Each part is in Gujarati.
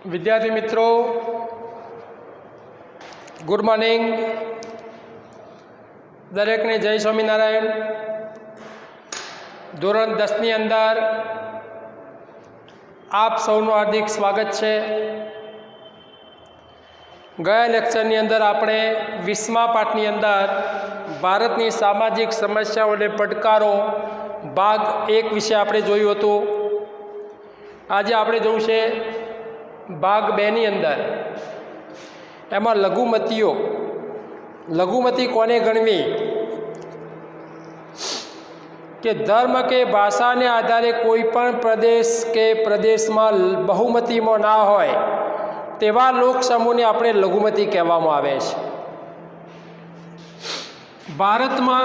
विद्यार्थी मित्रों गुड मॉर्निंग। दरेक ने जय स्वामीनारायण। धोरण 10 ની અંદર आप સૌનું હાર્દિક સ્વાગત છે। ગયા લેક્ચરની અંદર આપણે 20મા પાઠની અંદર ભારતની સામાજિક સમસ્યાઓ અને પડકારો ભાગ 1 વિશે આપણે જોયું હતું। આજે આપણે જોવું છે भाग 2 ની અંદર। એમાં લઘુમતી કોને ગણવી કે ધર્મ કે ભાષાને આધારે કોઈ પણ પ્રદેશ કે પ્રદેશમાં બહુમતીમાં ના હોય તેવા લોક સમૂહને આપણે લઘુમતી કહેવામાં આવે છે। ભારતમાં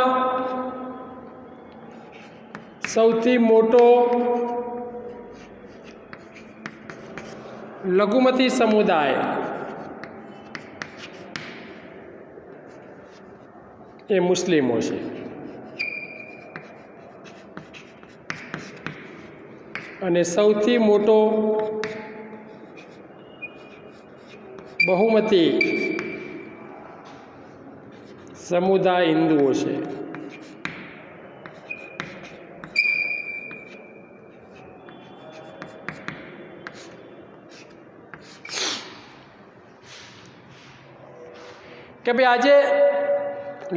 સૌથી મોટો लघुमती समुदाय ये मुस्लिमों से। अने सौथी मोटो बहुमती समुदाय हिंदुओं से। કે ભાઈ આજે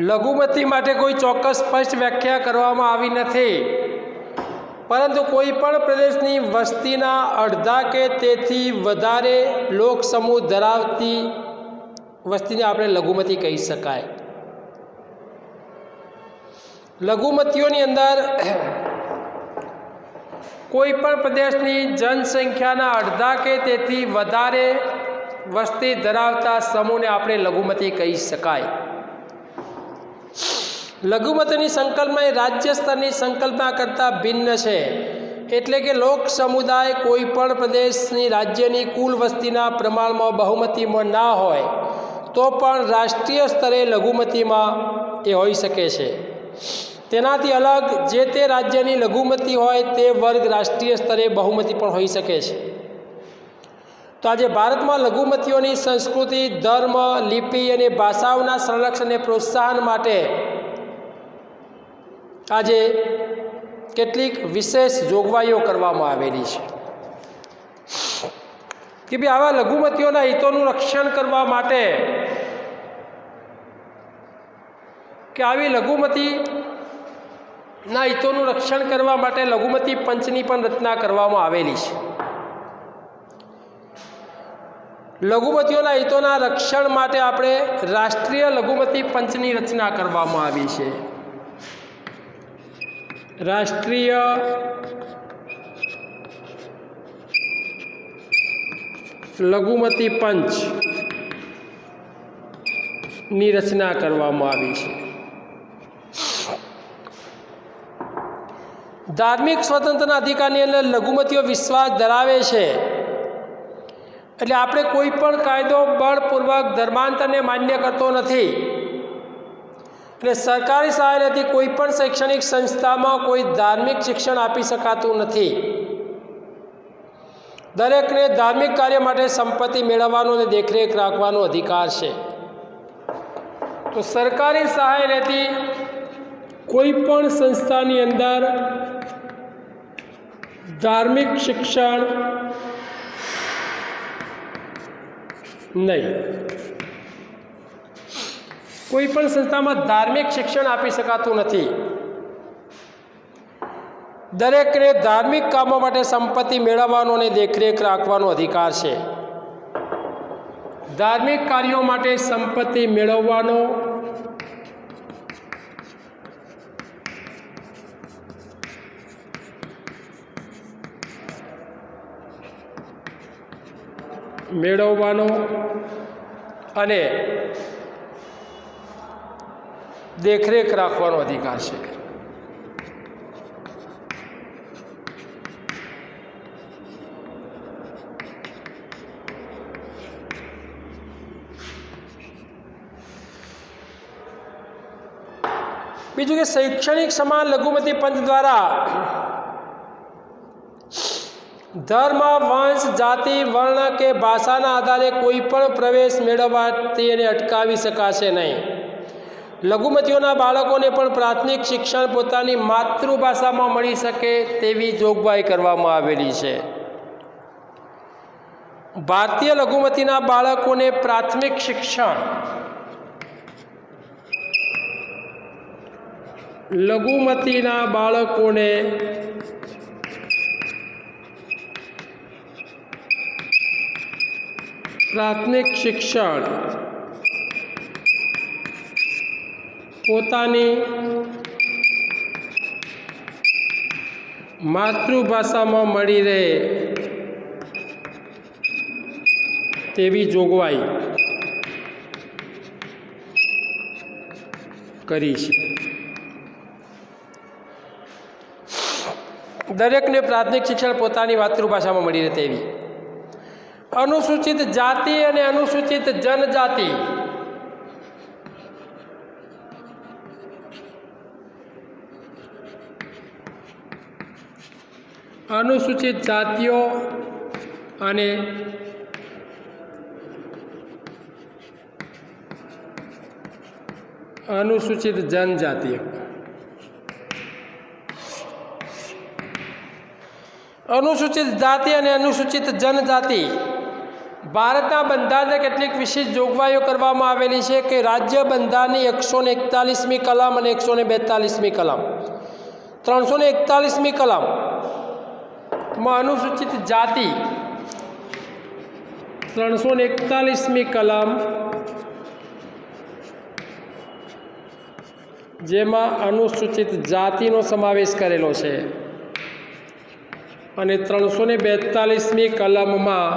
લઘુમતી માટે કોઈ ચોક્કસ સ્પષ્ટ વ્યાખ્યા કરવામાં આવી નથી, પરંતુ કોઈ પણ પ્રદેશની વસ્તીના અડધા કે તેથી વધારે લોક સમૂહ ધરાવતી વસ્તીને આપણે લઘુમતી કહી શકાય। લઘુમતીઓની અંદર કોઈ પણ પ્રદેશની જનસંખ્યાના અડધા કે તેથી વધારે वस्ती धरावता समूह ने आपणे लघुमती कही शकाय। लघुमतीनी संकल्पना राज्य स्तरनी संकल्पना करता भिन्न है। एटले के लोक समुदाय कोईपण प्रदेशनी राज्यनी कुल वस्तीना प्रमाणमां बहुमतीमां ना होय तो पण राष्ट्रीय स्तरे लघुमतीमां ए होई शके छे। तेनाथी अलग जे ते राज्यनी लघुमती होय ते वर्ग राष्ट्रीय स्तरे बहुमती पण होई शके छे। तो आज भारत में लघुमतीओनी संस्कृति, धर्म, लिपि और भाषाओं संरक्षण ने प्रोत्साहन माटे आज केटलीक विशेष जोगवाईओ करवामां आवेली छे कि भाई आवा लघुमतीओना हितोनुं रक्षण करवा माटे कि आवी लघुमतीना हितोनुं रक्षण करवा माटे लघुमती पंचनी पण रचना करवामां आवेली छे। लघुमतीओना हितोना रक्षण माटे आपणे राष्ट्रीय लघुमती पंचनी रचना करवामां आवी छे। राष्ट्रीय लघुमती पंच नी रचना करवामां आवी छे। धार्मिक स्वतंत्रता अधिकारनी अंदर लघुमतीओ विश्वास धरावे छे। એટલે આપણે કોઈ પણ કાયદો બળપૂર્વક ધર્માંતરને માન્ય કરતો નથી। એટલે સરકારી સહાયથી કોઈ પણ શૈક્ષણિક સંસ્થામાં કોઈ ધાર્મિક શિક્ષણ આપી શકાતું નથી। દરેકને ધાર્મિક કાર્ય માટે સંપત્તિ મેળવવાનો અને દેખરેખ રાખવાનો અધિકાર છે। તો સરકારી સહાય લેતી કોઈ પણ સંસ્થાની અંદર ધાર્મિક શિક્ષણ नहीं, कोईपण संस्था में धार्मिक शिक्षण आपी शकातुं नथी। दरेक ने धार्मिक कामों माटे संपत्ति मेळववानो ने देखरेख राखवानो अधिकार छे। धार्मिक कार्यों माटे संपत्ति मेळववानो મેળવવાનો અને દેખરેખ રાખવાનો અધિકાર છે। બીજું કે શૈક્ષણિક સમાન લઘુમતી પંચ દ્વારા ધર્મ, વંશ, જાતિ, વર્ણ કે ભાષાના આધારે કોઈ પણ પ્રવેશ મેળવવાથી એને અટકાવી શકાશે નહીં. લઘુમતીઓના બાળકોને પણ પ્રાથમિક શિક્ષણ પોતાની માતૃભાષામાં મળી શકે તેવી જોગવાઈ કરવામાં આવેલી છે. ભારતીય લઘુમતીના બાળકોને પ્રાથમિક શિક્ષણ લઘુમતીના બાળકોને પ્રાથમિક શિક્ષણ પોતાની માતૃભાષામાં મળી રહે તેવી જોગવાઈ કરી છે. દરેકને પ્રાથમિક શિક્ષણ પોતાની માતૃભાષામાં મળી રહે તેવી. અનુસૂચિત જાતિ અને અનુસૂચિત જનજાતિ અનુસૂચિત જાતિઓ અને અનુસૂચિત જનજાતિઓ. અનુસૂચિત જાતિ અને અનુસૂચિત જનજાતિ ભારતના બંધારણને કેટલીક વિશેષ જોગવાઈઓ કરવામાં આવેલી છે કે રાજ્ય બંધારણની 141મી કલમ અને 142મી કલમ 341મી કલમમાં અનુસૂચિત જાતિ 341મી કલમ જેમાં અનુસૂચિત જાતિનો સમાવેશ કરેલો છે અને 342મી કલમમાં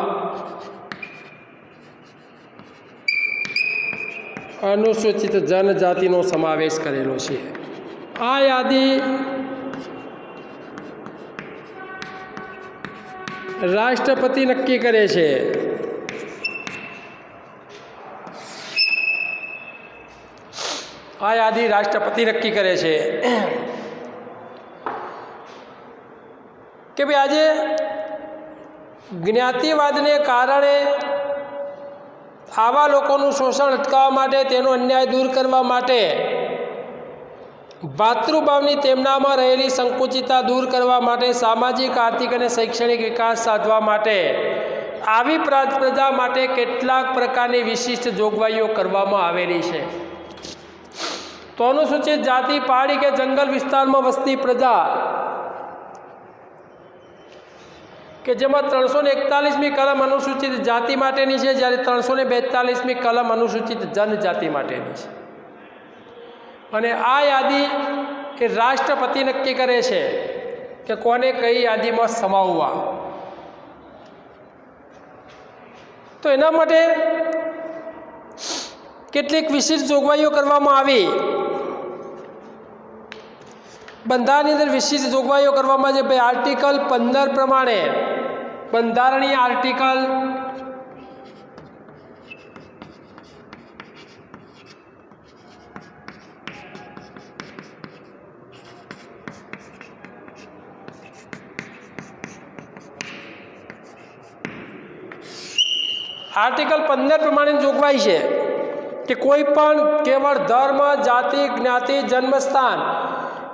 અનુસૂચિત જનજાતિનો સમાવેશ કરેલો છે. આ યાદી રાષ્ટ્રપતિ નક્કી કરે છે. આ યાદી રાષ્ટ્રપતિ નક્કી કરે છે કે ભાઈ આજે જ્ઞાતિવાદને કારણે આવા લોકોનું શોષણ અટકાવવા માટે, તેનો અન્યાય દૂર કરવા માટે, ભાતૃભાવની તેમનામાં રહેલી સંકુચિતતા દૂર કરવા માટે, સામાજિક, આર્થિક અને શૈક્ષણિક વિકાસ સાધવા માટે આવી પ્રજા માટે કેટલાક પ્રકારની વિશિષ્ટ જોગવાઈઓ કરવામાં આવેલી છે. તો અનુસૂચિત જાતિ, પહાડી કે જંગલ વિસ્તારમાં વસતી પ્રજા કે જેમાં 341મી કલમ અનુસૂચિત જાતિ માટેની છે, જ્યારે 342મી કલમ અનુસૂચિત જનજાતિ માટેની છે. અને આ યાદી એ રાષ્ટ્રપતિ નક્કી કરે છે કે કોને કઈ યાદીમાં સમાવવા. તો એના માટે કેટલીક વિશિષ્ટ જોગવાઈઓ કરવામાં આવી. બંધારણની અંદર વિશિષ્ટ જોગવાઈઓ કરવામાં છે. ભાઈ આર્ટિકલ 15 પ્રમાણે બંધારણીય આર્ટિકલ આર્ટિકલ 15 પ્રમાણેની જોગવાઈ છે કે કોઈ પણ કેવળ ધર્મ, જાતિ, જ્ઞાતિ, જન્મસ્થાન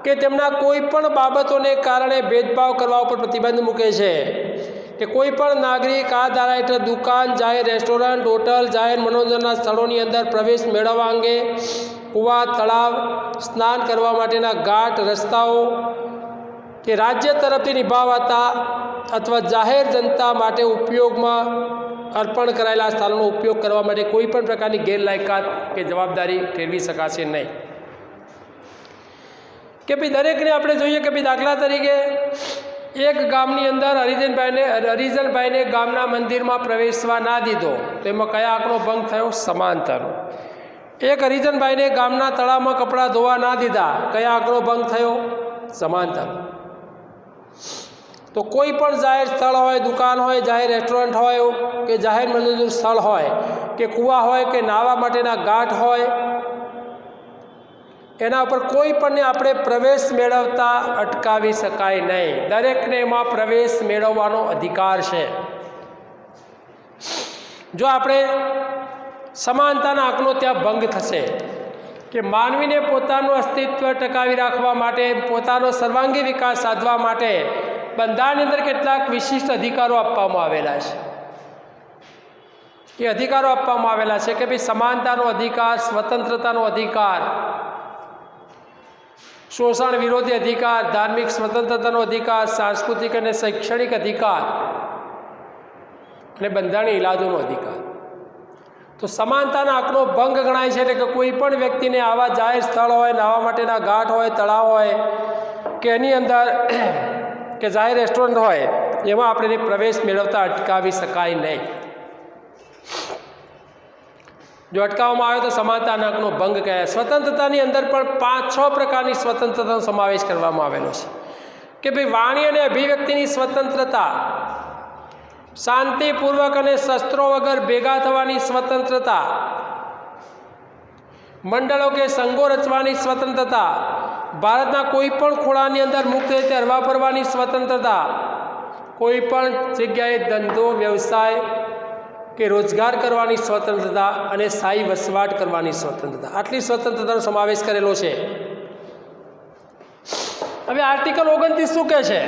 કે તેમના કોઈ પણ બાબતોને કારણે ભેદભાવ કરવા ઉપર પ્રતિબંધ મૂકે છે કે કોઈ પણ નાગરિક આ ધારા હેઠળ દુકાન, જાહેર રેસ્ટોરન્ટ, હોટલ, જાહેર મનોરંજનના સ્થળોની અંદર પ્રવેશ મેળવવા અંગે કૂવા, તળાવ, સ્નાન કરવા માટેના ઘાટ, રસ્તાઓ કે રાજ્ય તરફથી નિભાવાતા અથવા જાહેર જનતા માટે ઉપયોગમાં અર્પણ કરાયેલા સ્થળોનો ઉપયોગ કરવા માટે કોઈ પણ પ્રકારની ગેરલાયકાત કે જવાબદારી ઠેરવી શકાશે નહીં. કે ભાઈ દરેકને આપણે જોઈએ કે ભાઈ દાખલા તરીકે એક ગામની અંદર હરિજનભાઈને ગામના મંદિરમાં પ્રવેશવા ના દીધો તો એમાં કયા આંકનો ભંગ થયો? સમાંતર. એક હરિજનભાઈને ગામના તળાવમાં કપડાં ધોવા ના દીધા, કયા આંકનો ભંગ થયો? સમાંતર. તો કોઈ પણ જાહેર સ્થળ હોય, દુકાન હોય, જાહેર રેસ્ટોરન્ટ હોય કે જાહેર મનોરંજન સ્થળ હોય કે કૂવા હોય કે નાહવા માટેના ઘાટ હોય, એના ઉપર કોઈ પણને આપણે પ્રવેશ મેળવતા અટકાવી શકાય નહીં. દરેકને એમાં પ્રવેશ મેળવવાનો અધિકાર છે. જો આપણે સમાનતાના હકનો ત્યાં ભંગ થશે કે માનવીને પોતાનું અસ્તિત્વ ટકાવી રાખવા માટે, પોતાનો સર્વાંગી વિકાસ સાધવા માટે બંધારણની અંદર કેટલાક વિશિષ્ટ અધિકારો આપવામાં આવેલા છે. એ અધિકારો આપવામાં આવેલા છે કે ભાઈ સમાનતાનો અધિકાર, સ્વતંત્રતાનો અધિકાર, શોષણ વિરોધી અધિકાર, ધાર્મિક સ્વતંત્રતાનો અધિકાર, સાંસ્કૃતિક અને શૈક્ષણિક અધિકાર અને બંધારણીય ઇલાજોનો અધિકાર. તો સમાનતાના હકનો ભંગ ગણાય છે એટલે કે કોઈ પણ વ્યક્તિને આવા જાહેર સ્થળ હોય, નાહવા માટેના ઘાટ હોય, તળાવ હોય કે એની અંદર કે જાહેર રેસ્ટોરન્ટ હોય, એમાં આપણે પ્રવેશ મેળવતા અટકાવી શકાય નહીં. જો અટકાવવામાં આવે તો સમાનતાના હકનો ભંગ કહેવાય. સ્વતંત્રતાની અંદર પણ 5-6 પ્રકારની સ્વતંત્રતાનો સમાવેશ કરવામાં આવેલો છે કે ભાઈ વાણી અને અભિવ્યક્તિની સ્વતંત્રતા, શાંતિપૂર્વક અને શસ્ત્રો વગર ભેગા થવાની સ્વતંત્રતા, મંડળો કે સંઘો રચવાની સ્વતંત્રતા, ભારતના કોઈ પણ ખૂણાની અંદર મુક્ત રીતે હરવા ફરવાની સ્વતંત્રતા, કોઈ પણ જગ્યાએ ધંધો, વ્યવસાય કે રોજગાર કરવાની સ્વતંત્રતા અને સ્થાયી વસવાટ કરવાની સ્વતંત્રતા, આટલી સ્વતંત્રતાનો સમાવેશ કરેલો છે. હવે આર્ટિકલ 29 શું કહે છે?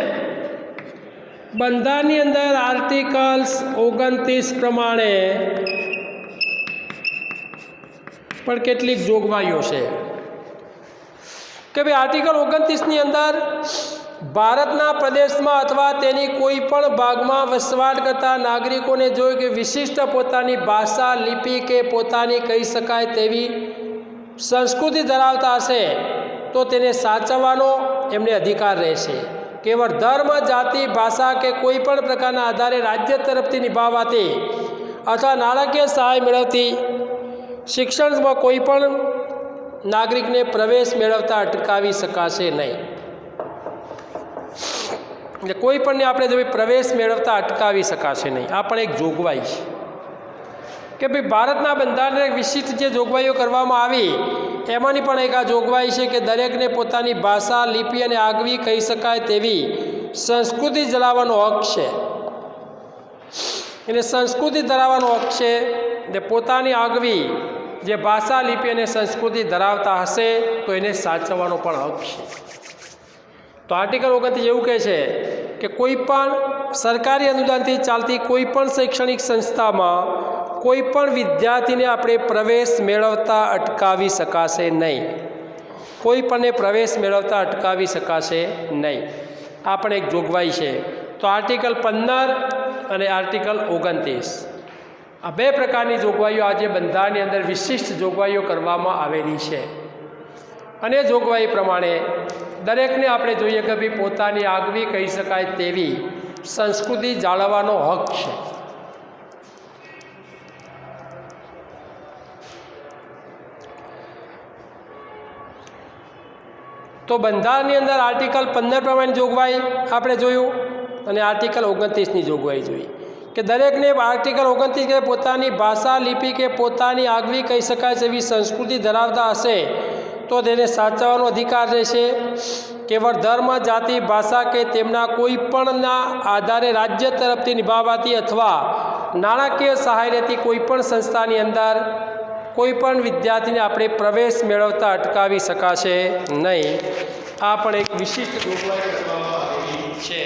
બંધારણની અંદર આર્ટિકલ 29 પ્રમાણે પણ કેટલીક જોગવાઈઓ છે કે ભાઈ આર્ટિકલ 29ની અંદર ભારતના પ્રદેશમાં અથવા તેની કોઈ પણ ભાગમાં વસવાટ કરતા નાગરિકોને જો કે વિશિષ્ટ પોતાની ભાષા, લિપિ કે પોતાની કહી શકાય તેવી સંસ્કૃતિ ધરાવતા હશે તો તેને સાચવવાનો એમને અધિકાર રહેશે. કેવળ ધર્મ, જાતિ, ભાષા કે કોઈ પણ પ્રકારના આધારે રાજ્ય તરફથી નિભાવાતી અથવા નાણાકીય સહાય મેળવતી શિક્ષણમાં કોઈ પણ નાગરિકને પ્રવેશ મેળવતા અટકાવી શકાશે નહીં. એટલે કોઈ પણને આપણે જો પ્રવેશ મેળવતા અટકાવી શકાશે નહીં. આ પણ એક જોગવાઈ છે કે ભાઈ ભારતના બંધારણને વિશિષ્ટ જે જોગવાઈઓ કરવામાં આવી એમાંની પણ એક આ જોગવાઈ છે કે દરેકને પોતાની ભાષા, લિપિ અને આગવી કહી શકાય તેવી સંસ્કૃતિ ધરાવવાનો હક છે. એટલે સંસ્કૃતિ ધરાવવાનો હક છે એટલે પોતાની આગવી જે ભાષા, લિપિ અને સંસ્કૃતિ ધરાવતા હશે તો એને સાચવવાનો પણ હક છે. તો આર્ટિકલ 29 એવું કહે છે કે કોઈ પણ સરકારી અનુદાનથી ચાલતી કોઈ પણ શૈક્ષણિક સંસ્થામાં કોઈ પણ વિદ્યાર્થીને આપણે પ્રવેશ મેળવતા અટકાવી શકાશે નહીં. કોઈ પણને પ્રવેશ મેળવતા અટકાવી શકાશે નહીં. આ પણ એક જોગવાઈ છે. તો આર્ટિકલ 15 અને આર્ટિકલ 29 આ 2 પ્રકારની જોગવાઈઓ આજે બંધારણની અંદર વિશિષ્ટ જોગવાઈઓ કરવામાં આવેલી છે. અને જોગવાઈ પ્રમાણે દરેકને આપણે જોઈએ કે ભાઈ પોતાની આગવી કહી શકાય તેવી સંસ્કૃતિ જાળવવાનો હક છે. તો બંધારણની અંદર આર્ટિકલ 15 પ્રમાણે જોગવાઈ આપણે જોયું અને આર્ટિકલ 29ની જોગવાઈ જોઈ કે દરેકને આર્ટિકલ 29 કે પોતાની ભાષા, લિપિ કે પોતાની આગવી કહી શકાય તેવી સંસ્કૃતિ ધરાવતા હશે તો તેને સાચવવાનો અધિકાર રહેશે. કેવળ ધર્મ, જાતિ, ભાષા કે તેમના કોઈ પણના આધારે રાજ્ય તરફથી નિભાવાતી અથવા નાણાકીય સહાય લેતી કોઈ પણ સંસ્થાની અંદર કોઈ પણ વિદ્યાર્થીને આપણે પ્રવેશ મેળવતા અટકાવી શકાશે નહીં. આ પણ એક વિશિષ્ટ જોગવાઈ કરવામાં આવેલી છે.